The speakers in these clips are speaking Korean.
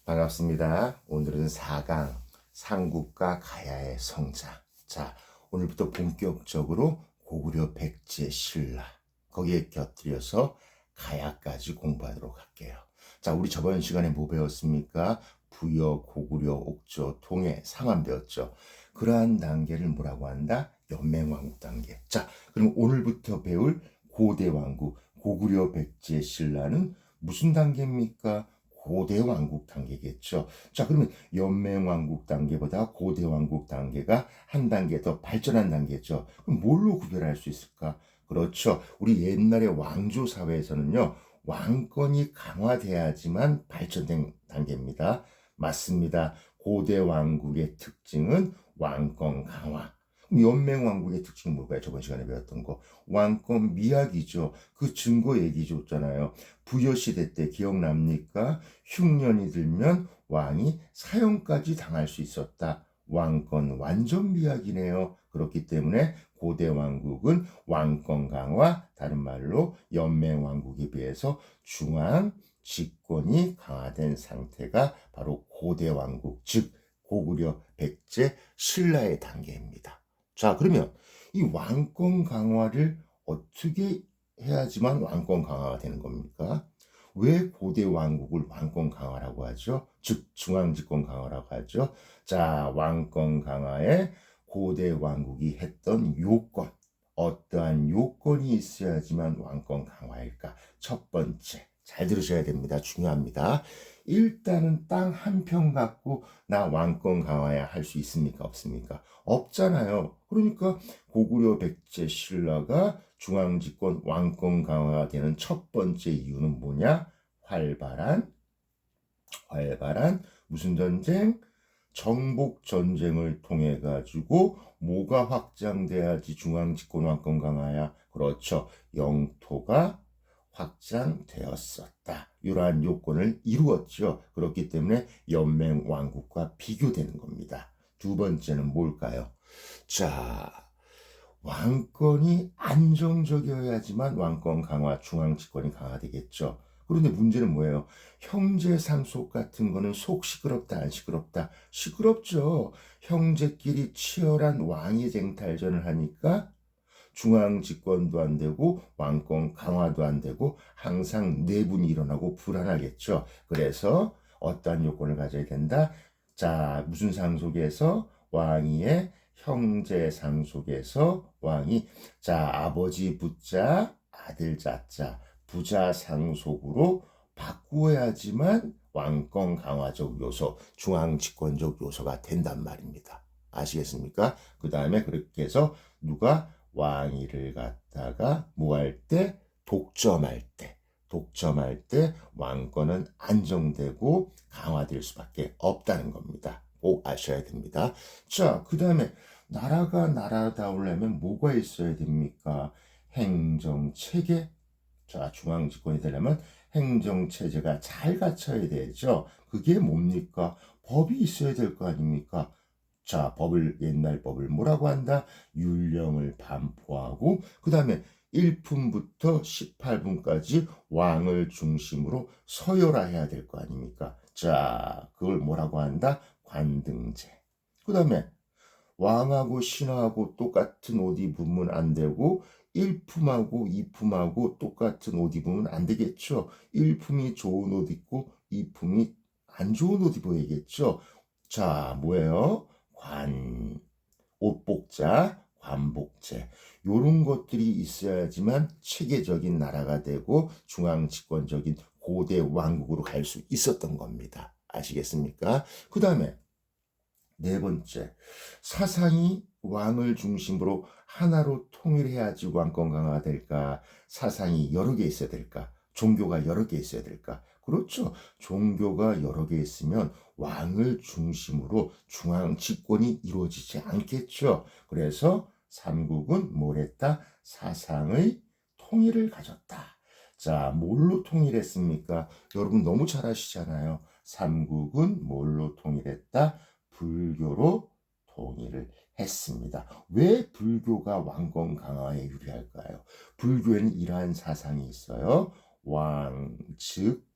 반갑습니다. 오늘은 4강 삼국과 가야의 성장. 자, 오늘부터 본격적으로 고구려 백제 신라 거기에 곁들여서 가야까지 공부하도록 할게요. 자, 우리 저번 시간에 뭐 배웠습니까? 부여, 고구려, 옥조, 통해, 상한 배웠죠. 그러한 단계를 뭐라고 한다? 연맹왕국 단계. 자, 그럼 오늘부터 배울 고대왕국, 고구려 백제 신라는 무슨 단계입니까? 고대왕국 단계겠죠. 자, 그러면 연맹왕국 단계보다 고대왕국 단계가 한 단계 더 발전한 단계죠. 그럼 뭘로 구별할 수 있을까? 그렇죠. 우리 옛날의 왕조 사회에서는요, 왕권이 강화돼야지만 발전된 단계입니다. 맞습니다. 고대왕국의 특징은 왕권 강화. 그럼 연맹왕국의 특징은 뭘까요? 저번 시간에 배웠던 거. 왕권 미약이죠. 그 증거 얘기 줬잖아요. 부여시대 때 기억납니까? 흉년이 들면 왕이 사형까지 당할 수 있었다. 왕권 완전 미약이네요. 그렇기 때문에 고대 왕국은 왕권 강화, 다른 말로 연맹 왕국에 비해서 중앙 집권이 강화된 상태가 바로 고대 왕국, 즉 고구려 백제 신라의 단계입니다. 자, 그러면 이 왕권 강화를 어떻게 해야지만 왕권 강화가 되는 겁니까? 왜 고대 왕국을 왕권 강화라고 하죠? 즉 중앙 집권 강화라고 하죠. 자, 왕권 강화에 고대 왕국이 했던 요건, 어떠한 요건이 있어야지만 왕권 강화일까? 첫 번째, 잘 들으셔야 됩니다. 중요합니다. 일단은 땅 한 평 갖고 나 왕권 강화야 할 수 있습니까? 없습니까? 없잖아요. 그러니까 고구려 백제 신라가 중앙집권 왕권 강화가 되는 첫 번째 이유는 뭐냐? 활발한 무슨 전쟁? 정복 전쟁을 통해 가지고 뭐가 확장돼야지 중앙집권 왕권 강화야? 그렇죠. 영토가 확장되었었다. 이러한 요건을 이루었죠. 그렇기 때문에 연맹 왕국과 비교되는 겁니다. 두 번째는 뭘까요? 자, 왕권이 안정적이어야지만 왕권 강화, 중앙 집권이 강화되겠죠. 그런데 문제는 뭐예요? 형제 상속 같은 거는 속 시끄럽다, 안 시끄럽다? 시끄럽죠. 형제끼리 치열한 왕위 쟁탈전을 하니까 중앙 집권도 안 되고 왕권 강화도 안 되고 항상 내분이 일어나고 불안하겠죠. 그래서 어떠한 요건을 가져야 된다? 자, 무슨 상속에서? 왕위의 형제 상속에서 왕이 자, 아버지 부자, 아들 자자, 부자 상속으로 바꾸어야지만 왕권 강화적 요소, 중앙 집권적 요소가 된단 말입니다. 아시겠습니까? 그 다음에 그렇게 해서 누가 왕위를 갖다가 뭐 할 때? 독점할 때 왕권은 안정되고 강화될 수밖에 없다는 겁니다. 꼭 아셔야 됩니다. 자, 그 다음에 나라가 나라다우려면 뭐가 있어야 됩니까? 행정체계. 자, 중앙집권이 되려면 행정체제가 잘 갖춰야 되죠. 그게 뭡니까? 법이 있어야 될 거 아닙니까? 자, 옛날 법을 뭐라고 한다? 율령을 반포하고, 그 다음에 1품부터 18품까지 왕을 중심으로 서열화해야 될 거 아닙니까? 자, 그걸 뭐라고 한다? 관등제. 그 다음에 왕하고 신하하고 똑같은 옷 입으면 안 되고 1품하고 2품하고 똑같은 옷 입으면 안 되겠죠. 1품이 좋은 옷 입고 2품이 안 좋은 옷 입어야겠죠. 자, 뭐예요? 옷복자, 관복제. 요런 것들이 있어야지만 체계적인 나라가 되고 중앙 집권적인 고대 왕국으로 갈 수 있었던 겁니다. 아시겠습니까? 그 다음에 네 번째, 사상이 왕을 중심으로 하나로 통일해야지 왕권 강화가 될까? 사상이 여러 개 있어야 될까? 종교가 여러 개 있어야 될까? 그렇죠. 종교가 여러 개 있으면 왕을 중심으로 중앙 집권이 이루어지지 않겠죠. 그래서 삼국은 뭘 했다? 사상의 통일을 가졌다. 자, 뭘로 통일했습니까? 여러분 너무 잘 아시잖아요. 삼국은 뭘로 통일했다? 불교로 통일을 했습니다. 왜 불교가 왕권 강화에 유리할까요? 불교에는 이러한 사상이 있어요. 왕, 즉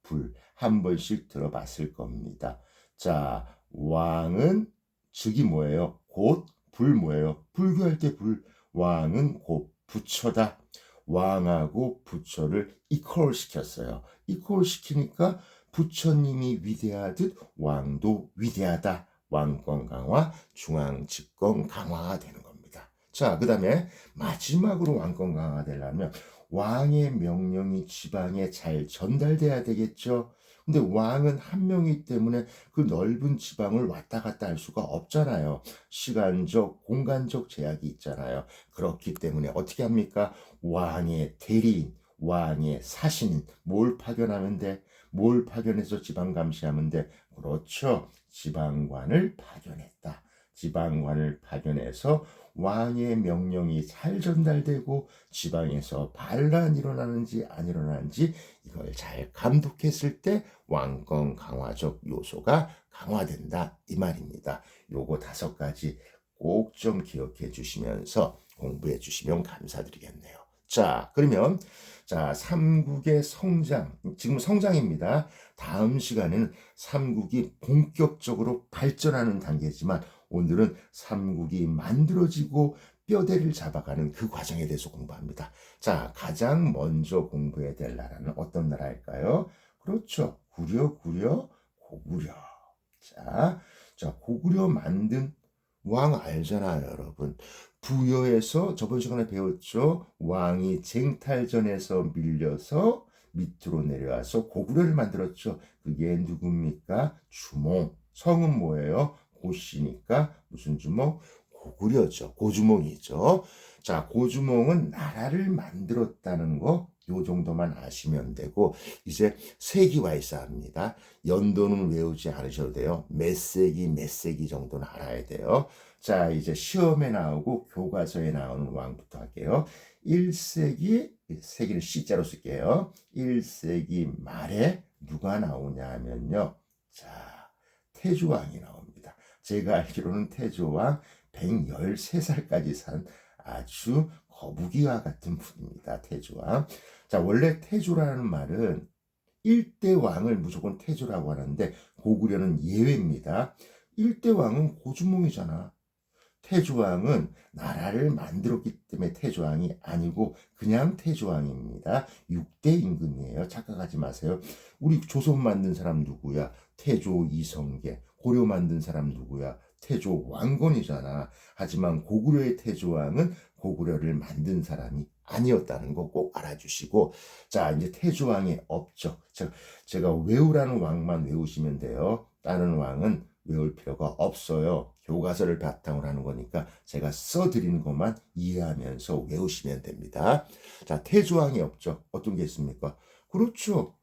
불 한 번씩 들어봤을 겁니다. 자, 왕은 즉이 뭐예요? 곧 불 뭐예요? 불교할 때 불. 왕은 곧 부처다. 왕하고 부처를 이퀄 시켰어요. 이퀄 시키니까 부처님이 위대하듯 왕도 위대하다. 왕권 강화, 중앙 집권 강화가 되는 겁니다. 자, 그 다음에 마지막으로 왕권 강화가 되려면 왕의 명령이 지방에 잘 전달돼야 되겠죠. 근데 왕은 한 명이기 때문에 그 넓은 지방을 왔다 갔다 할 수가 없잖아요. 시간적, 공간적 제약이 있잖아요. 그렇기 때문에 어떻게 합니까? 왕의 대리인, 왕의 사신인, 뭘 파견하면 돼? 뭘 파견해서 지방 감시하면 돼? 그렇죠. 지방관을 파견했다. 지방관을 파견해서 왕의 명령이 잘 전달되고 지방에서 반란이 일어나는지 안 일어나는지 이걸 잘 감독했을 때 왕권 강화적 요소가 강화된다 이 말입니다. 요거 5가지 꼭 좀 기억해 주시면서 공부해 주시면 감사드리겠네요. 자, 그러면 자, 삼국의 성장, 지금 성장입니다. 다음 시간에는 삼국이 본격적으로 발전하는 단계지만 오늘은 삼국이 만들어지고 뼈대를 잡아가는 그 과정에 대해서 공부합니다. 자, 가장 먼저 공부해야 될 나라는 어떤 나라일까요? 그렇죠. 고구려. 자, 고구려 만든 왕 알잖아요, 여러분. 부여에서 저번 시간에 배웠죠. 왕이 쟁탈전에서 밀려서 밑으로 내려와서 고구려를 만들었죠. 그게 누굽니까? 주몽. 성은 뭐예요? 고씨니까 무슨 주몽? 고구려죠. 고주몽이죠. 자, 고주몽은 나라를 만들었다는 거 요 정도만 아시면 되고 이제 세기화해서합니다. 연도는 외우지 않으셔도 돼요. 몇 세기 정도는 알아야 돼요. 자, 이제 시험에 나오고 교과서에 나오는 왕부터 할게요. 1세기, 세기는 C자로 쓸게요. 1세기 말에 누가 나오냐 하면요. 자, 태조왕이 나옵니다. 제가 알기로는 태조왕 113살까지 산 아주 거북이와 같은 분입니다. 태조왕. 자, 원래 태조라는 말은 1대 왕을 무조건 태조라고 하는데 고구려는 예외입니다. 1대 왕은 고주몽이잖아. 태조왕은 나라를 만들었기 때문에 태조왕이 아니고 그냥 태조왕입니다. 6대 임금이에요. 착각하지 마세요. 우리 조선 만든 사람 누구야? 태조 이성계. 고려 만든 사람 누구야? 태조 왕건이잖아. 하지만 고구려의 태조왕은 고구려를 만든 사람이 아니었다는 거 꼭 알아주시고, 자, 이제 태조왕의 업적. 제가 외우라는 왕만 외우시면 돼요. 다른 왕은 외울 필요가 없어요. 교과서를 바탕으로 하는 거니까 제가 써드리는 것만 이해하면서 외우시면 됩니다. 자, 태조왕의 업적 어떤 게 있습니까? 그렇죠.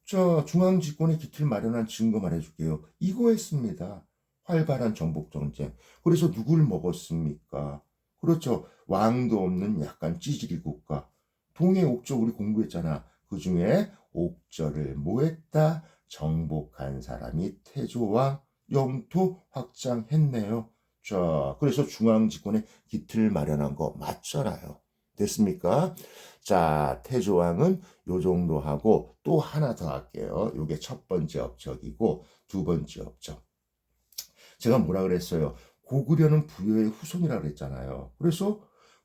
자, 중앙집권의 기틀 마련한 증거 말해줄게요. 이거였습니다. 활발한 정복전쟁. 그래서 누굴 먹었습니까? 그렇죠. 왕도 없는 약간 찌질이 국가. 동해 옥저 우리 공부했잖아. 그 중에 옥저를 뭐 했다? 정복한 사람이 태조왕. 영토 확장했네요. 자, 그래서 중앙집권의 기틀 마련한 거 맞잖아요. 됐습니까? 자, 태조왕은 요 정도 하고 또 하나 더 할게요. 요게 첫 번째 업적이고 두 번째 업적. 제가 뭐라 그랬어요? 고구려는 부여의 후손이라 그랬잖아요. 그래서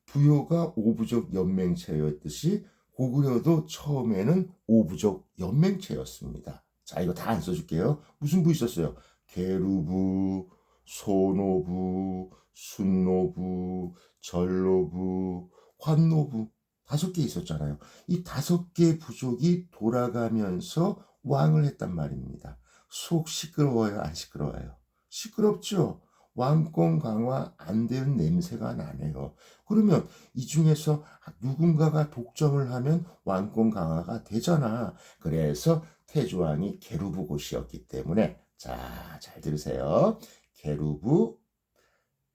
부여가 오부족 연맹체였듯이 고구려도 처음에는 오부족 연맹체였습니다. 자, 이거 다 안 써줄게요. 무슨 부 있었어요? 계루부, 소노부, 순노부, 전로부, 관노부 5개 있었잖아요. 이 5개 부족이 돌아가면서 왕을 했단 말입니다. 속 시끄러워요? 안 시끄러워요? 시끄럽죠? 왕권 강화 안 된 냄새가 나네요. 그러면 이 중에서 누군가가 독점을 하면 왕권 강화가 되잖아. 그래서 태조왕이 계루부 고시였기 때문에 자, 잘 들으세요. 계루부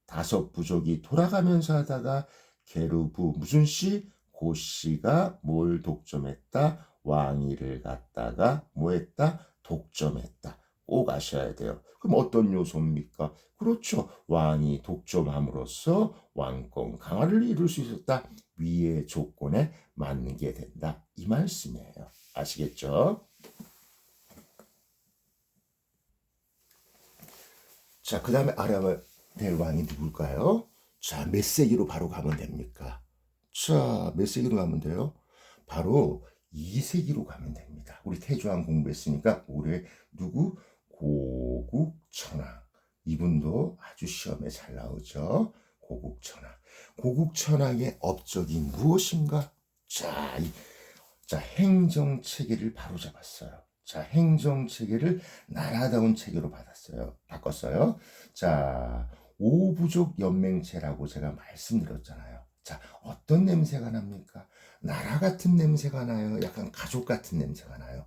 5부족이 돌아가면서 하다가 계루부 무슨 씨? 고씨가 뭘 독점했다? 왕위를 갖다가 뭐 했다? 독점했다. 꼭 아셔야 돼요. 그럼 어떤 요소입니까? 그렇죠. 왕이 독점함으로써 왕권 강화를 이룰 수 있었다. 위의 조건에 맞는 게 된다. 이 말씀이에요. 아시겠죠? 자, 그 다음에 알아봐야 될 왕이 누굴까요? 자, 몇 세기로 바로 가면 됩니까? 자, 몇 세기로 가면 돼요? 바로 2세기로 가면 됩니다. 우리 태조왕 공부했으니까 올해 누구? 고국천왕. 이분도 아주 시험에 잘 나오죠. 고국천왕. 고국천왕의 업적이 무엇인가? 자, 행정체계를 바로잡았어요. 자, 행정체계를 나라다운 체계로 바꿨어요. 자, 오부족 연맹체라고 제가 말씀드렸잖아요. 자, 어떤 냄새가 납니까? 나라 같은 냄새가 나요? 약간 가족 같은 냄새가 나요?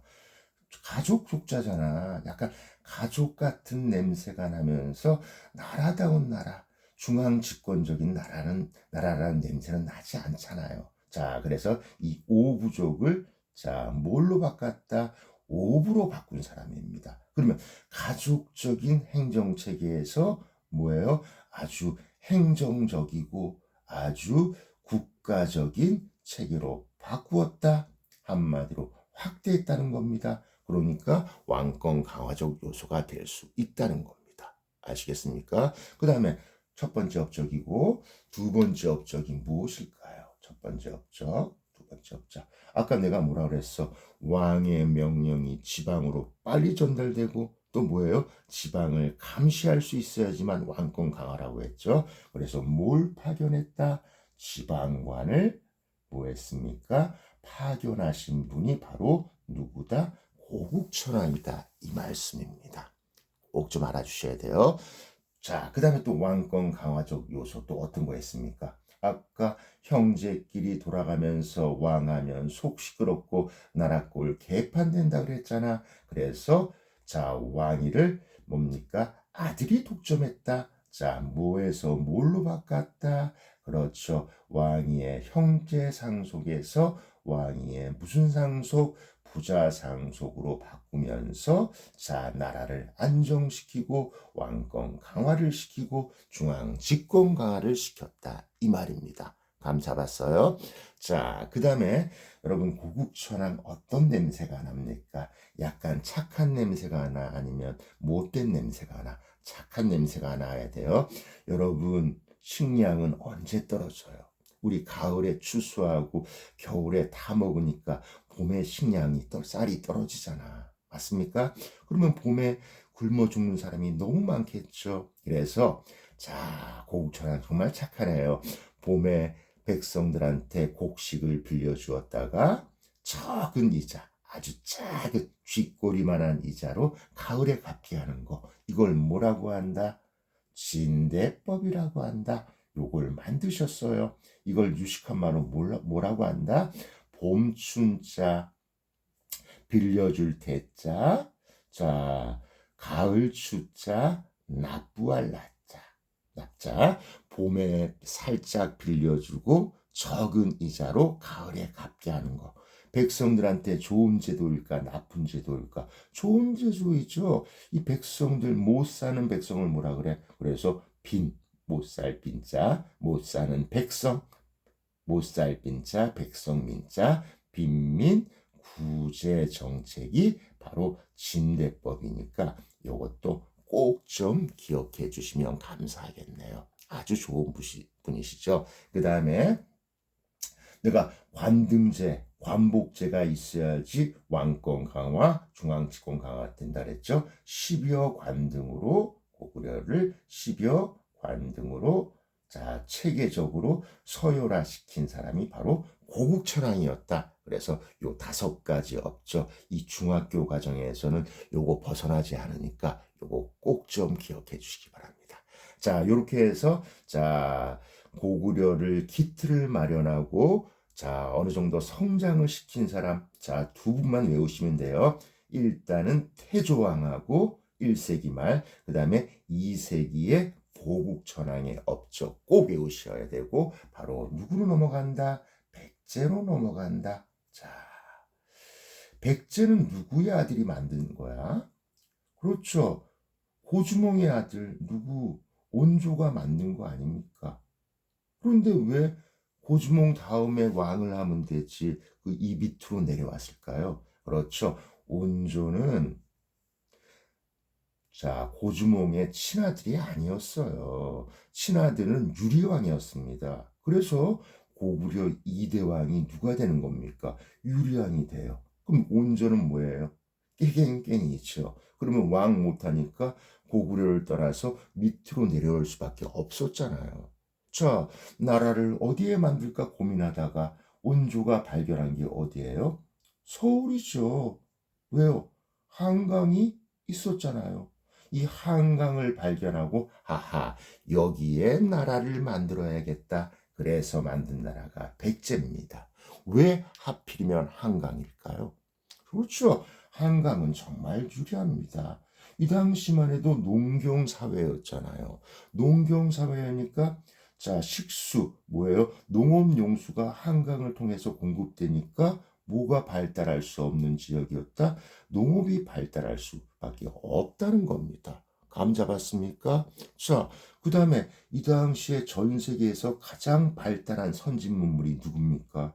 가족 속자잖아. 약간 가족 같은 냄새가 나면서 나라다운 나라, 중앙 집권적인 나라라는 냄새는 나지 않잖아요. 자, 그래서 이 오부족을 자, 뭘로 바꿨다? 오부로 바꾼 사람입니다. 그러면 가족적인 행정체계에서 뭐예요? 아주 행정적이고 아주 국가적인 체계로 바꾸었다. 한마디로 확대했다는 겁니다. 그러니까 왕권 강화적 요소가 될 수 있다는 겁니다. 아시겠습니까? 그 다음에 첫 번째 업적이고 두 번째 업적이 무엇일까요? 첫 번째 업적, 두 번째 업적. 아까 내가 뭐라 그랬어? 왕의 명령이 지방으로 빨리 전달되고 또 뭐예요? 지방을 감시할 수 있어야지만 왕권 강화라고 했죠. 그래서 뭘 파견했다? 지방관을 뭐 했습니까? 파견하신 분이 바로 누구다? 고국천왕이다. 이 말씀입니다. 꼭 좀 알아주셔야 돼요. 자, 그 다음에 또 왕권 강화적 요소 또 어떤 거 했습니까? 아까 형제끼리 돌아가면서 왕하면 속 시끄럽고 나라 꼴 개판된다 그랬잖아. 그래서 자, 왕위를 뭡니까? 아들이 독점했다. 자, 뭐에서 뭘로 바꿨다? 그렇죠. 왕위의 형제 상속에서 왕위의 무슨 상속? 부자 상속으로 바꾸면서 자, 나라를 안정시키고 왕권 강화를 시키고 중앙 집권 강화를 시켰다. 이 말입니다. 감 잡았어요? 자, 그 다음에 여러분 고국천왕 어떤 냄새가 납니까? 약간 착한 냄새가 나 아니면 못된 냄새가 나? 착한 냄새가 나야 돼요. 여러분 식량은 언제 떨어져요? 우리 가을에 추수하고 겨울에 다 먹으니까 봄에 식량이 쌀이 떨어지잖아. 맞습니까? 그러면 봄에 굶어 죽는 사람이 너무 많겠죠. 그래서 자, 고국천왕 정말 착하네요. 봄에 백성들한테 곡식을 빌려주었다가 적은 이자, 아주 작은 쥐꼬리만한 이자로 가을에 갚게 하는 거. 이걸 뭐라고 한다? 진대법이라고 한다. 요걸 만드셨어요. 이걸 유식한 말로 뭐라고 한다? 봄춘자, 빌려줄 태자, 자, 가을 추자, 납부할 납자. 납자, 봄에 살짝 빌려주고 적은 이자로 가을에 갚게 하는 거. 백성들한테 좋은 제도일까 나쁜 제도일까? 좋은 제도이죠. 이 백성들 못 사는 백성을 뭐라 그래? 그래서 못 살 빈자, 못 사는 백성, 못 살 빈자, 백성 민자, 빈민 구제 정책이 바로 진대법이니까 이것도 꼭 좀 기억해 주시면 감사하겠네요. 아주 좋은 분이시죠. 그 다음에 내가 관등제, 관복제가 있어야지 왕권 강화, 중앙집권 강화가 된다 그랬죠. 10여 관등으로 고구려를 10여 관등으로 자, 체계적으로 서열화시킨 사람이 바로 고국천왕이었다. 그래서 요 5가지 업적, 이 중학교 과정에서는 요거 벗어나지 않으니까 요거 꼭 좀 기억해 주시기 바랍니다. 자, 요렇게 해서 자, 고구려를 기틀을 마련하고 자, 어느 정도 성장을 시킨 사람, 자, 두 분만 외우시면 돼요. 일단은 태조왕하고 1세기 말, 그 다음에 2세기의 고국천왕의 업적 꼭 외우셔야 되고, 바로 누구로 넘어간다? 백제로 넘어간다. 자, 백제는 누구의 아들이 만든 거야? 그렇죠. 고주몽의 아들, 누구? 온조가 만든 거 아닙니까? 그런데 왜 고주몽 다음에 왕을 하면 되지 그 이 밑으로 내려왔을까요? 그렇죠. 온조는 자, 고주몽의 친아들이 아니었어요. 친아들은 유리왕이었습니다. 그래서 고구려 2대 왕이 누가 되는 겁니까? 유리왕이 돼요. 그럼 온조는 뭐예요? 깨갱깽이죠. 그러면 왕 못하니까 고구려를 떠나서 밑으로 내려올 수밖에 없었잖아요. 자, 나라를 어디에 만들까 고민하다가 온조가 발견한 게 어디예요? 서울이죠. 왜요? 한강이 있었잖아요. 이 한강을 발견하고 하하 여기에 나라를 만들어야겠다. 그래서 만든 나라가 백제입니다. 왜 하필이면 한강일까요? 그렇죠. 한강은 정말 유리합니다. 이 당시만 해도 농경사회였잖아요. 농경사회니까 자 식수 뭐예요? 농업용수가 한강을 통해서 공급되니까 뭐가 발달할 수 없는 지역이었다? 농업이 발달할 수밖에 없다는 겁니다. 감 잡았습니까? 자, 그 다음에 이 당시에 전 세계에서 가장 발달한 선진 문물이 누굽니까?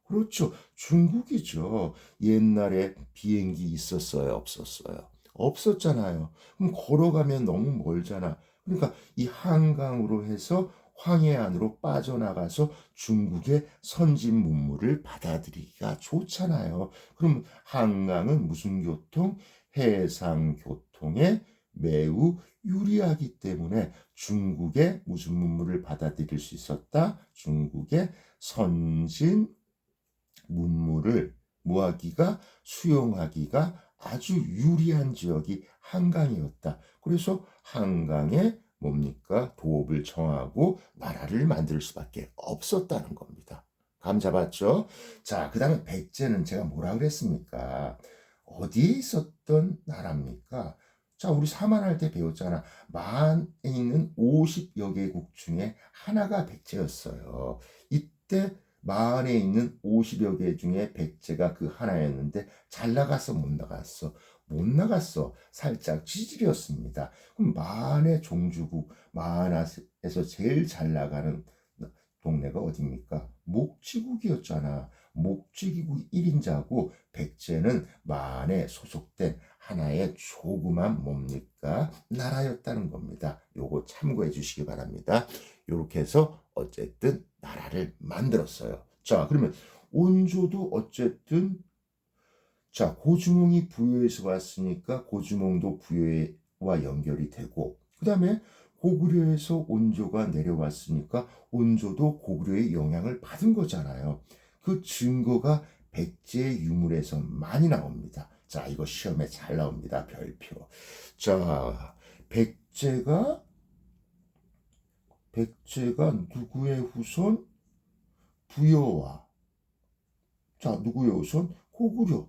그렇죠. 중국이죠. 옛날에 비행기 있었어요? 없었어요? 없었잖아요. 그럼 걸어가면 너무 멀잖아. 그러니까 이 한강으로 해서 황해안으로 빠져나가서 중국의 선진 문물을 받아들이기가 좋잖아요. 그럼 한강은 무슨 교통? 해상 교통에 매우 유리하기 때문에 중국의 무슨 문물을 받아들일 수 있었다? 중국의 선진 문물을 모하기가 수용하기가 아주 유리한 지역이 한강이었다. 그래서 한강에 뭡니까? 도읍을 정하고 나라를 만들 수밖에 없었다는 겁니다. 감 잡았죠? 자, 그 다음에 백제는 제가 뭐라 그랬습니까? 어디에 있었던 나라입니까? 자, 우리 사만할 때 배웠잖아. 만에 있는 50여 개국 중에 하나가 백제였어요. 이때 마을에 있는 50여 개 중에 백제가 그 하나였는데 잘 나갔어 못 나갔어? 못 나갔어. 살짝 찌질이었습니다. 그럼 마한의 종주국 마한에서 제일 잘 나가는 동네가 어디입니까? 목지국이었잖아. 목지국 1인자고 백제는 마한에 소속된 하나의 조그만 뭡니까? 나라였다는 겁니다. 요거 참고해 주시기 바랍니다. 요렇게 해서 어쨌든 나라를 만들었어요. 자, 그러면 온조도 어쨌든 자, 고주몽이 부여에서 왔으니까 고주몽도 부여와 연결이 되고 그다음에 고구려에서 온조가 내려왔으니까 온조도 고구려의 영향을 받은 거잖아요. 그 증거가 백제의 유물에서 많이 나옵니다. 자, 이거 시험에 잘 나옵니다. 별표. 자, 백제가 누구의 후손? 부여와 자, 누구의 후손? 고구려.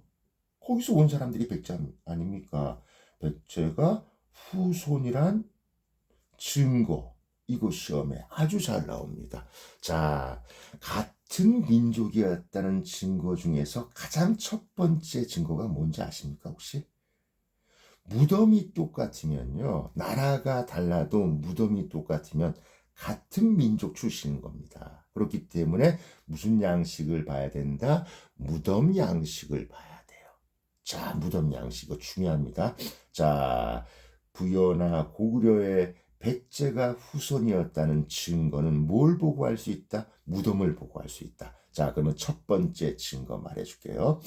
거기서 온 사람들이 백제 아닙니까? 백제가 후손이란 증거. 이거 시험에 아주 잘 나옵니다. 자, 같은 민족이었다는 증거 중에서 가장 첫 번째 증거가 뭔지 아십니까, 혹시? 무덤이 똑같으면요. 나라가 달라도 무덤이 똑같으면 같은 민족 출신인 겁니다. 그렇기 때문에 무슨 양식을 봐야 된다? 무덤 양식을 봐야 돼요. 자, 무덤 양식 이거 중요합니다. 자, 부여나 고구려의 백제가 후손이었다는 증거는 뭘 보고 할 수 있다? 무덤을 보고 할 수 있다. 자, 그러면 첫 번째 증거 말해줄게요.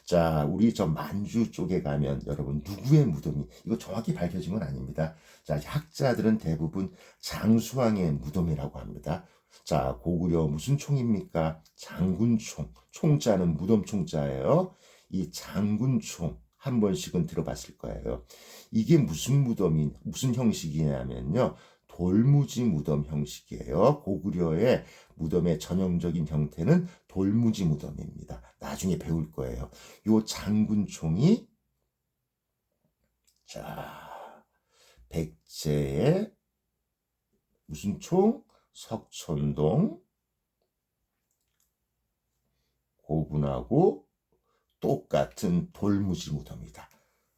자, 우리 저 만주 쪽에 가면 여러분 누구의 무덤이 이거 정확히 밝혀진 건 아닙니다. 자, 학자들은 대부분 장수왕의 무덤이라고 합니다. 자, 고구려 무슨 총입니까? 장군총. 총자는 무덤 총자예요. 이 장군총 한 번씩은 들어봤을 거예요. 이게 무슨 무덤이 무슨 형식이냐면요. 돌무지 무덤 형식이에요. 고구려의 무덤의 전형적인 형태는 돌무지 무덤입니다. 나중에 배울 거예요. 요 장군총이 자 백제의 무슨 총? 석촌동 고분하고 똑같은 돌무지 무덤이다.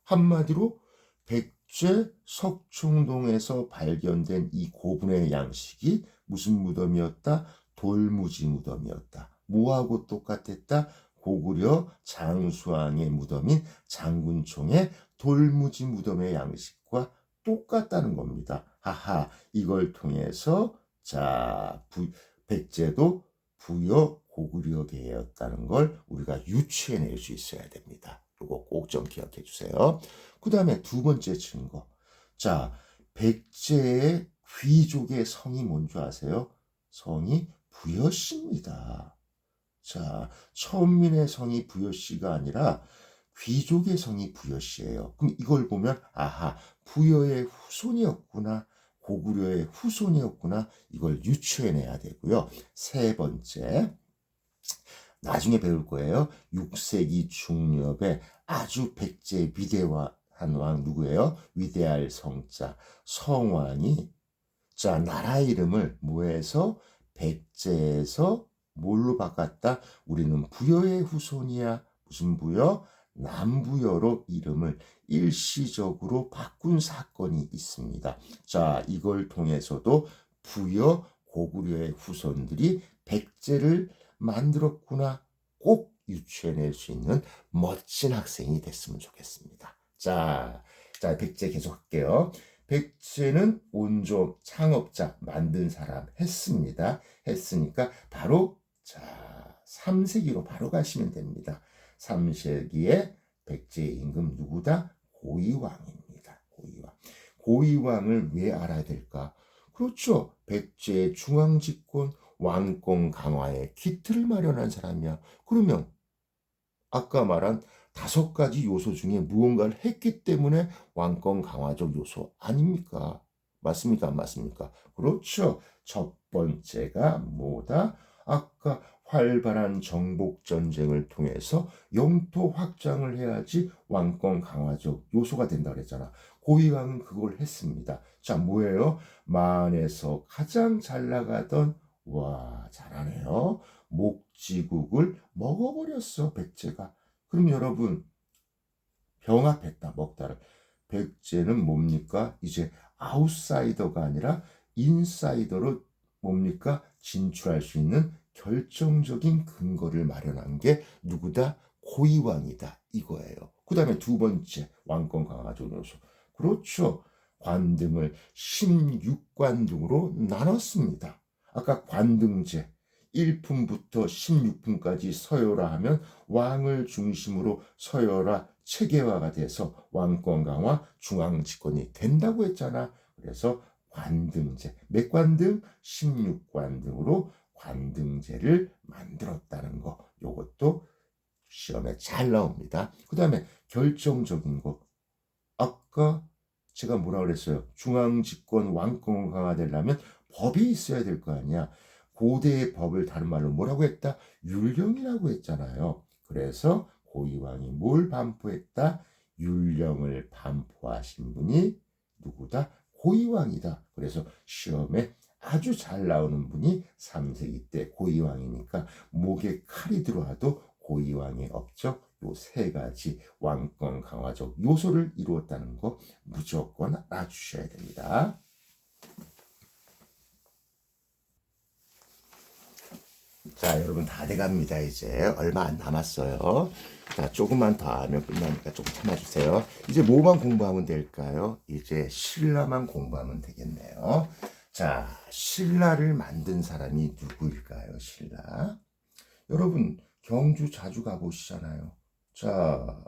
한마디로 백제 석촌동에서 발견된 이 고분의 양식이 무슨 무덤이었다? 돌무지 무덤이었다. 뭐하고 똑같았다? 고구려 장수왕의 무덤인 장군총의 돌무지 무덤의 양식과 똑같다는 겁니다. 하하, 이걸 통해서 자, 백제도 부여 고구려 계였다는 걸 우리가 유추해낼 수 있어야 됩니다. 이거 꼭 좀 기억해 주세요. 그 다음에 두 번째 증거. 자, 백제의 귀족의 성이 뭔지 아세요? 성이 부여씨입니다. 자, 천민의 성이 부여씨가 아니라 귀족의 성이 부여씨예요. 그럼 이걸 보면 아하, 부여의 후손이었구나. 고구려의 후손이었구나. 이걸 유추해내야 되고요. 세 번째, 나중에 배울 거예요. 6세기 중엽에 아주 백제 위대한 왕 누구예요? 위대할 성자 성왕이 자 나라 이름을 뭐해서 백제에서 뭘로 바꿨다? 우리는 부여의 후손이야. 무슨 부여? 남부여로 이름을 일시적으로 바꾼 사건이 있습니다. 자, 이걸 통해서도 부여 고구려의 후손들이 백제를 만들었구나. 꼭 유추해낼 수 있는 멋진 학생이 됐으면 좋겠습니다. 자, 백제 계속할게요. 백제는 원조, 창업자, 만든 사람 했습니다. 했으니까 바로 자 3세기로 바로 가시면 됩니다. 3세기에 백제의 임금 누구다? 고이왕입니다. 고이왕. 고이왕을 왜 알아야 될까? 그렇죠. 백제의 중앙집권, 왕권 강화에 기틀을 마련한 사람이야. 그러면 아까 말한 5가지 요소 중에 무언가를 했기 때문에 왕권 강화적 요소 아닙니까? 맞습니까? 안 맞습니까? 그렇죠. 첫 번째가 뭐다? 아까 활발한 정복전쟁을 통해서 영토 확장을 해야지 왕권 강화적 요소가 된다 그랬잖아. 고이왕은 그걸 했습니다. 자, 뭐예요? 만에서 가장 잘 나가던 와, 잘하네요. 목지국을 먹어버렸어, 백제가. 그럼 여러분, 병합했다, 먹다를. 백제는 뭡니까? 이제 아웃사이더가 아니라 인사이더로 뭡니까? 진출할 수 있는 결정적인 근거를 마련한 게 누구다? 고이왕이다. 이거예요. 그 다음에 두 번째, 왕권 강화적 요소. 그렇죠. 관등을 16관등으로 나눴습니다. 아까 관등제 1품부터 16품까지 서열화 하면 왕을 중심으로 서열화 체계화가 돼서 왕권 강화 중앙집권이 된다고 했잖아. 그래서 관등제, 몇 관등? 16관등으로 관등제를 만들었다는 거. 요것도 시험에 잘 나옵니다. 그 다음에 결정적인 거. 아까 제가 뭐라 그랬어요? 중앙집권 왕권 강화되려면 법이 있어야 될 거 아니야. 고대의 법을 다른 말로 뭐라고 했다? 율령이라고 했잖아요. 그래서 고이왕이 뭘 반포했다? 율령을 반포하신 분이 누구다? 고이왕이다. 그래서 시험에 아주 잘 나오는 분이 3세기 때 고이왕이니까 목에 칼이 들어와도 고이왕의 업적 요 3가지 왕권 강화적 요소를 이루었다는 거 무조건 알아주셔야 됩니다. 자, 여러분 다 돼갑니다. 이제 얼마 안 남았어요. 자, 조금만 더 하면 끝나니까 조금 참아주세요. 이제 뭐만 공부하면 될까요? 이제 신라만 공부하면 되겠네요. 자, 신라를 만든 사람이 누구일까요? 신라. 여러분 경주 자주 가보시잖아요. 자,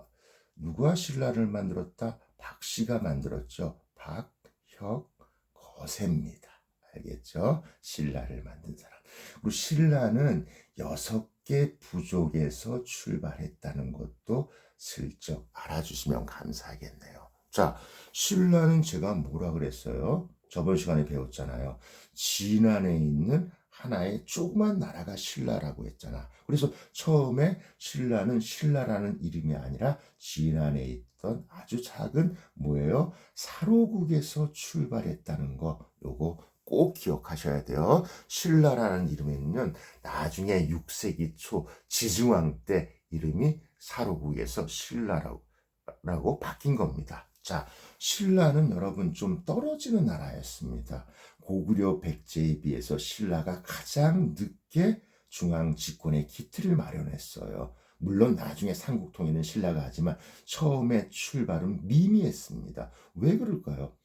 누가 신라를 만들었다? 박씨가 만들었죠. 박혁 거세입니다. 알겠죠? 신라를 만든 사람. 그리고 신라는 6개 부족에서 출발했다는 것도 슬쩍 알아주시면 감사하겠네요. 자, 신라는 제가 뭐라 그랬어요? 저번 시간에 배웠잖아요. 진안에 있는 하나의 조그만 나라가 신라라고 했잖아. 그래서 처음에 신라는 신라라는 이름이 아니라 진안에 있던 아주 작은 뭐예요? 사로국에서 출발했다는 거 요거 꼭 기억하셔야 돼요. 신라라는 이름에는 나중에 6세기 초 지증왕 때 이름이 사로국에서 신라라고 바뀐 겁니다. 자, 신라는 여러분 좀 떨어지는 나라였습니다. 고구려 백제에 비해서 신라가 가장 늦게 중앙 집권의 기틀을 마련했어요. 물론 나중에 삼국통일은 신라가 하지만 처음에 출발은 미미했습니다. 왜 그럴까요?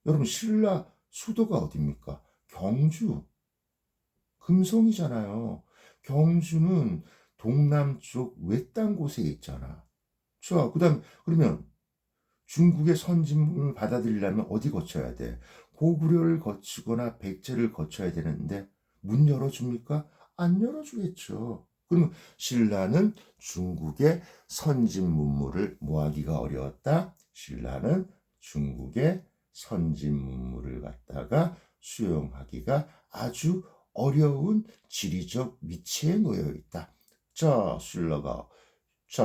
여러분 신라 수도가 어디입니까? 경주, 금성이잖아요. 경주는 동남쪽 외딴 곳에 있잖아. 자, 그다음 그러면 중국의 선진문을 받아들이려면 어디 거쳐야 돼? 고구려를 거치거나 백제를 거쳐야 되는데 문 열어줍니까? 안 열어주겠죠. 그럼 신라는 중국의 선진 문물을 모하기가 어려웠다. 신라는 중국의 선진 문물을 갖다가 수용하기가 아주 어려운 지리적 위치에 놓여 있다. 자, 신라가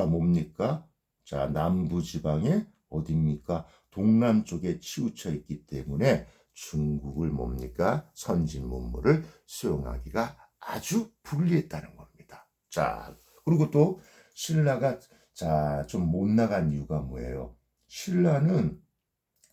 뭡니까? 자, 남부지방에 어디입니까? 동남쪽에 치우쳐 있기 때문에 중국을 뭡니까? 선진 문물을 수용하기가 아주 불리했다는 겁니다. 자, 그리고 또 신라가 좀 못 나간 이유가 뭐예요? 신라는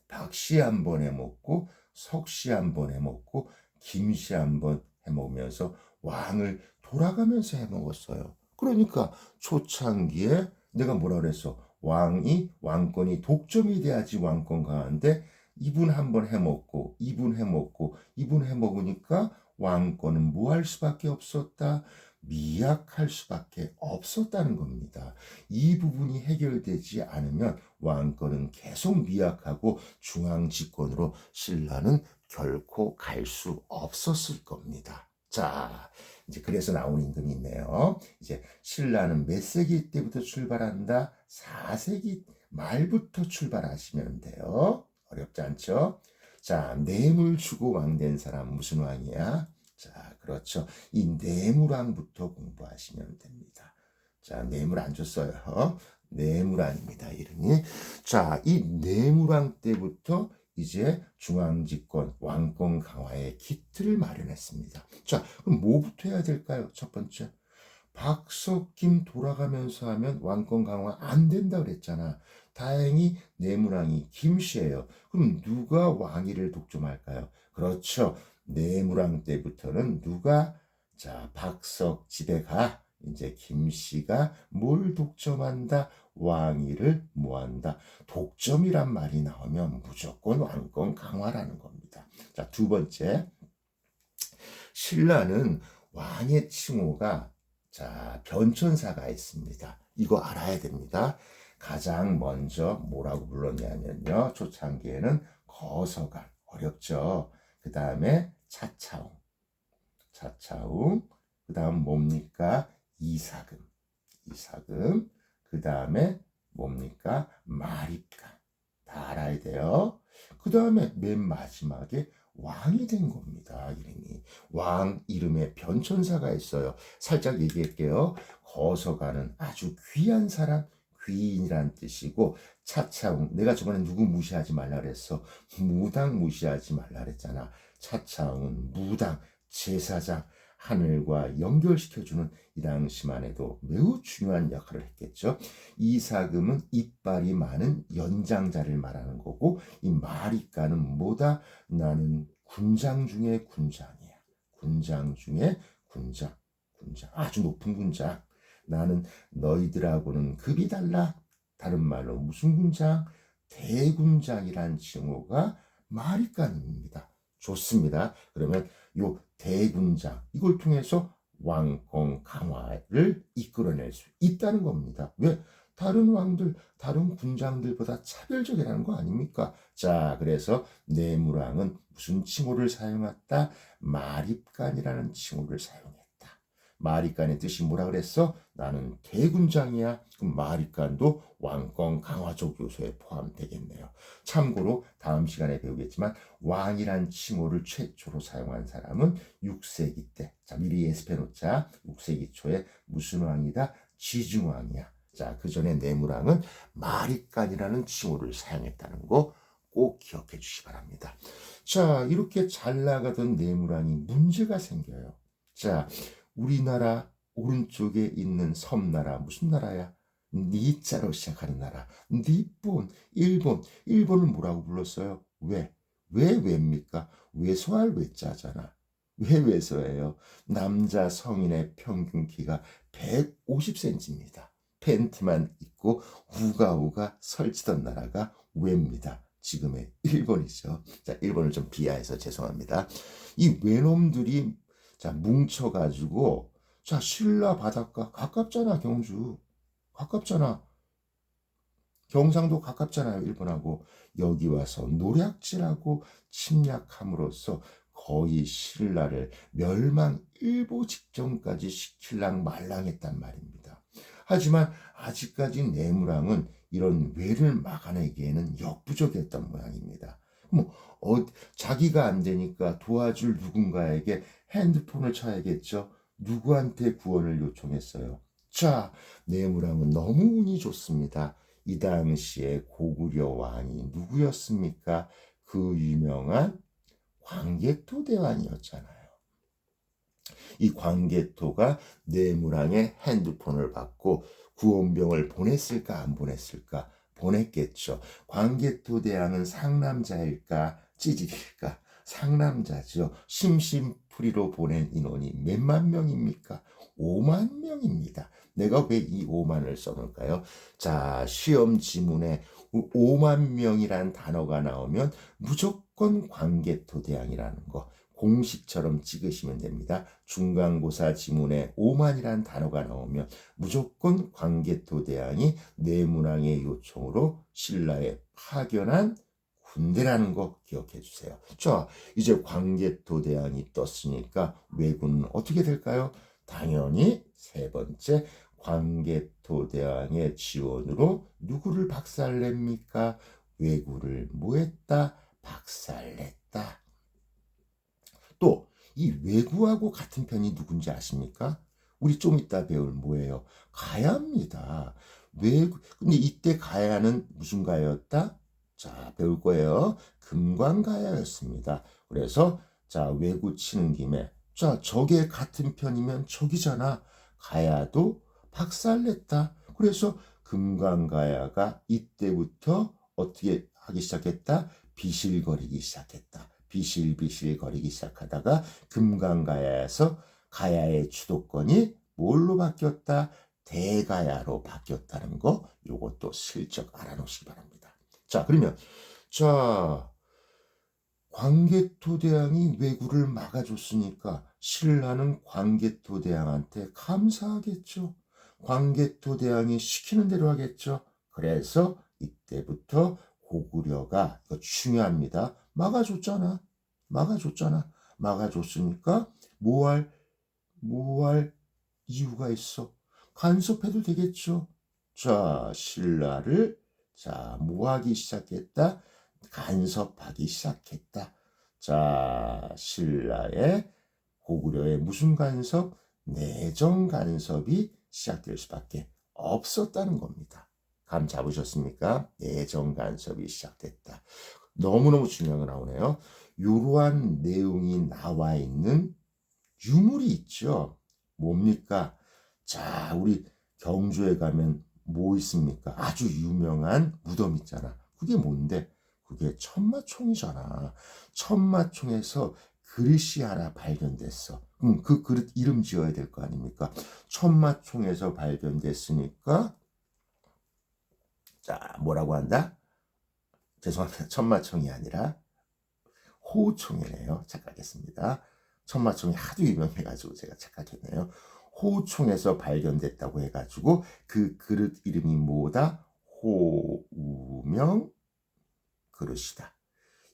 박씨 한 번 해먹고 석씨 한 번 해먹고 김씨 한 번 해먹으면서 왕을 돌아가면서 해먹었어요. 그러니까 초창기에 내가 뭐라 그랬어? 왕권이 독점이 돼야지 왕권 강한데 이분 한 번 해먹고 이분 해먹고 이분 해먹으니까 왕권은 뭐 할 수밖에 없었다. 미약할 수밖에 없었다는 겁니다. 이 부분이 해결되지 않으면 왕권은 계속 미약하고 중앙 집권으로 신라는 결코 갈 수 없었을 겁니다. 자, 이제 그래서 나온 임금이 있네요. 이제 신라는 몇 세기 때부터 출발한다? 4세기 말부터 출발하시면 돼요. 어렵지 않죠? 자, 뇌물 주고 왕된 사람 무슨 왕이야? 자, 그렇죠. 이 뇌물왕부터 공부하시면 됩니다. 자, 뇌물 안 줬어요. 뇌물왕입니다, 이름이. 자, 이 뇌물왕 때부터 이제 중앙집권, 왕권 강화의 기틀을 마련했습니다. 자, 그럼 뭐부터 해야 될까요? 첫 번째. 박석김 돌아가면서 하면 왕권 강화 안 된다 그랬잖아. 다행히 뇌물왕이 김씨예요. 그럼 누가 왕위를 독점할까요? 그렇죠. 뇌물왕 때부터는 누가 박석 집에 가. 이제 김씨가 뭘 독점한다? 왕위를 뭐한다? 독점이란 말이 나오면 무조건 왕권 강화라는 겁니다. 자, 두 번째. 신라는 왕의 칭호가 변천사가 있습니다. 이거 알아야 됩니다. 가장 먼저 뭐라고 불렀냐면요. 초창기에는 거서관, 어렵죠. 그 다음에 차차웅, 그 다음 뭡니까? 이사금, 그 다음에 뭡니까? 마립간, 다 알아야 돼요. 그 다음에 맨 마지막에 왕이 된 겁니다. 이름이. 왕 이름에 변천사가 있어요. 살짝 얘기할게요. 거서가는 아주 귀한 사람, 귀인이란 뜻이고, 차차웅, 내가 저번에 누구 무시하지 말라 그랬어. 무당 무시하지 말라 그랬잖아. 차차웅은 무당, 제사장, 하늘과 연결시켜주는 이 당시만 해도 매우 중요한 역할을 했겠죠. 이사금은 이빨이 많은 연장자를 말하는 거고, 이 마리까는 뭐다? 나는 군장 중에 군장이야. 군장 중에 군장. 아주 높은 군장. 나는 너희들하고는 급이 달라. 다른 말로 무슨 군장? 대군장이란 칭호가 마리간입니다. 좋습니다. 그러면 요 대군장, 이걸 통해서 왕권 강화를 이끌어낼 수 있다는 겁니다. 왜? 다른 왕들, 다른 군장들보다 차별적이라는 거 아닙니까? 자, 그래서 내무왕은 무슨 칭호를 사용했다? 마립간이라는 칭호를 사용했다. 마립간의 뜻이 뭐라 그랬어? 나는 대군장이야. 그럼 마립간도 왕권 강화적 요소에 포함되겠네요. 참고로 다음 시간에 배우겠지만 왕이란 칭호를 최초로 사용한 사람은 6세기 때. 자, 미리 예습해 놓자. 6세기 초에 무슨 왕이다? 지중왕이야. 자, 그 전에 내무왕은 마립간이라는 칭호를 사용했다는 거 꼭 기억해 주시기 바랍니다. 자, 이렇게 잘 나가던 내무왕이 문제가 생겨요. 자, 우리나라 오른쪽에 있는 섬나라, 무슨 나라야? 니자로 시작하는 나라. 니폰, 일본을 뭐라고 불렀어요? 왜입니까? 왜소할 왜자잖아. 왜 왜소예요? 남자 성인의 평균 키가 150cm입니다. 팬티만 입고 우가우가 설치던 나라가 왜입니다. 지금의 일본이죠. 자, 일본을 좀 비하해서 죄송합니다. 이 외놈들이 자, 뭉쳐가지고 자, 신라 바닷가 가깝잖아, 경주. 가깝잖아. 경상도 가깝잖아요, 일본하고. 여기 와서 노략질하고 침략함으로써 거의 신라를 멸망일보 직전까지 시킬랑 말랑했단 말입니다. 하지만 아직까지 내무랑은 이런 외를 막아내기에는 역부족했던 모양입니다. 뭐 자기가 안 되니까 도와줄 누군가에게 핸드폰을 쳐야겠죠. 누구한테 구원을 요청했어요. 자, 내무랑은 너무 운이 좋습니다. 이 당시에 고구려 왕이 누구였습니까? 그 유명한 광개토 대왕이었잖아요. 이 광개토가 내무랑의 핸드폰을 받고 구원병을 보냈을까 안 보냈을까? 보냈겠죠. 광개토 대왕은 상남자일까 찌질일까? 상남자죠. 심심풀이로 보낸 인원이 몇만 명입니까? 5만 명입니다. 내가 왜 이 5만을 써놓을까요? 자, 시험 지문에 5만 명이란 단어가 나오면 무조건 광개토 대왕이라는 거 공식처럼 찍으시면 됩니다. 중간고사 지문에 5만이란 단어가 나오면 무조건 광개토 대왕이 내문왕의 요청으로 신라에 파견한 군대라는 거 기억해 주세요. 자, 이제 광개토 대왕이 떴으니까 왜군은 어떻게 될까요? 당연히 세 번째 광개토 대왕의 지원으로 누구를 박살냅니까? 왜구를 뭐했다? 박살냈다. 또 이 왜구하고 같은 편이 누군지 아십니까? 우리 좀 이따 배울 뭐예요? 가야입니다. 왜구. 근데 이때 가야는 무슨 가야였다? 자, 배울 거예요. 금관가야였습니다. 그래서 자, 왜구 치는 김에 자, 저게 같은 편이면 저기잖아. 가야도 박살냈다. 그래서 금관가야가 이때부터 어떻게 하기 시작했다? 비실거리기 시작했다. 비실비실 거리기 시작하다가 금강가야에서 가야의 주도권이 뭘로 바뀌었다? 대가야로 바뀌었다는 거 요것도 슬쩍 알아놓으시기 바랍니다. 자, 그러면 자, 광개토 대왕이 왜구를 막아줬으니까 신라는 광개토 대왕한테 감사하겠죠. 광개토 대왕이 시키는 대로 하겠죠. 그래서 이때부터 고구려가 이거 중요합니다. 막아줬잖아. 막아줬으니까 뭐 할 이유가 있어. 간섭해도 되겠죠. 자, 신라를 자, 뭐 하기 시작했다? 간섭하기 시작했다. 자, 신라의 고구려의 무슨 간섭? 내정 간섭이 시작될 수밖에 없었다는 겁니다. 감 잡으셨습니까? 내정 간섭이 시작됐다. 너무너무 중요한 거 나오네요. 이러한 내용이 나와 있는 유물이 있죠. 뭡니까? 자, 우리 경주에 가면 뭐 있습니까? 아주 유명한 무덤 있잖아. 그게 뭔데? 그게 천마총이잖아. 천마총에서 그릇이 하나 발견됐어. 그럼 그 그릇 이름 지어야 될 거 아닙니까? 천마총에서 발견됐으니까 자, 뭐라고 한다? 죄송합니다. 천마총이 아니라 호총이네요. 착각했습니다. 천마총이 하도 유명해가지고 제가 착각했네요. 호총에서 발견됐다고 해가지고 그 그릇 이름이 뭐다? 호우명 그릇이다.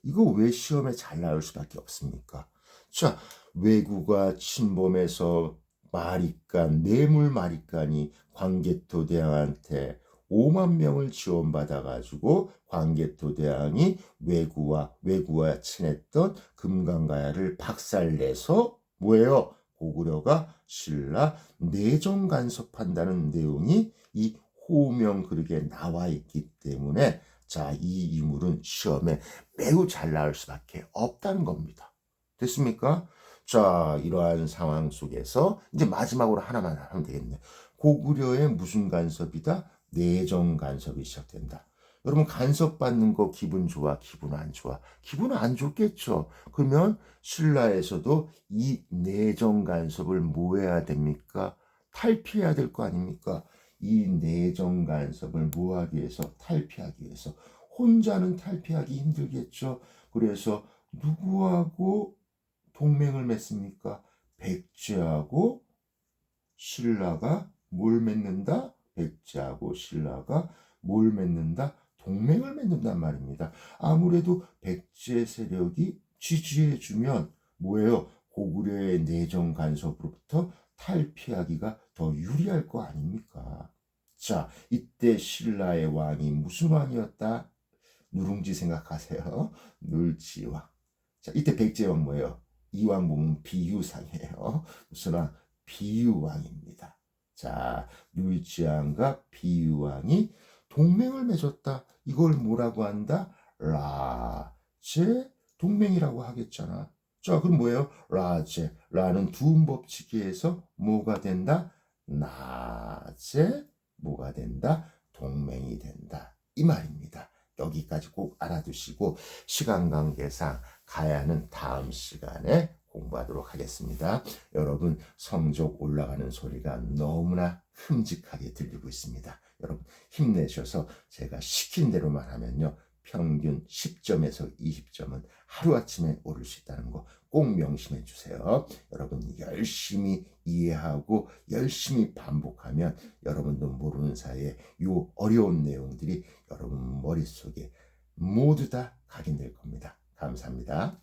이거 왜 시험에 잘 나올 수밖에 없습니까? 자, 왜구가 침범해서 마리간, 뇌물마리간이 광개토 대왕한테 5만 명을 지원받아가지고 광개토 대왕이 왜구와 친했던 금강가야를 박살내서 뭐예요? 고구려가 신라 내정 간섭한다는 내용이 이 호명 그릇에 나와 있기 때문에 자, 이 인물은 시험에 매우 잘 나올 수밖에 없다는 겁니다. 됐습니까? 자, 이러한 상황 속에서 이제 마지막으로 하나만 하면 되겠네. 고구려의 무슨 간섭이다? 내정 간섭이 시작된다. 여러분 간섭받는 거 기분 좋아? 기분 안 좋아? 기분 안 좋겠죠. 그러면 신라에서도 이 내정 간섭을 뭐 해야 됩니까? 탈피해야 될 거 아닙니까? 이 내정 간섭을 뭐 하기 위해서? 탈피하기 위해서 혼자는 탈피하기 힘들겠죠. 그래서 누구하고 동맹을 맺습니까? 백제하고 신라가 뭘 맺는다? 백제하고 신라가 뭘 맺는다? 동맹을 맺는단 말입니다. 아무래도 백제 세력이 지지해주면 뭐예요? 고구려의 내정 간섭으로부터 탈피하기가 더 유리할 거 아닙니까? 자, 이때 신라의 왕이 무슨 왕이었다? 누룽지 생각하세요. 눌지왕. 자, 이때 백제왕 뭐예요? 이왕 보면 비유상이에요. 무슨 왕? 비유왕입니다. 자, 눌지왕과 비유왕이 동맹을 맺었다. 이걸 뭐라고 한다? 라제 동맹이라고 하겠잖아. 자, 그럼 뭐예요? 라제. 라는 두음법칙에서 뭐가 된다? 나제 뭐가 된다? 동맹이 된다. 이 말입니다. 여기까지 꼭 알아두시고 시간 관계상 가야는 다음 시간에 공부하도록 하겠습니다. 여러분 성적 올라가는 소리가 너무나 흠직하게 들리고 있습니다. 여러분 힘내셔서 제가 시킨 대로만 하면요. 평균 10점에서 20점은 하루아침에 오를 수 있다는 거 꼭 명심해 주세요. 여러분 열심히 이해하고 열심히 반복하면 여러분도 모르는 사이에 이 어려운 내용들이 여러분 머릿속에 모두 다 각인될 겁니다. 감사합니다.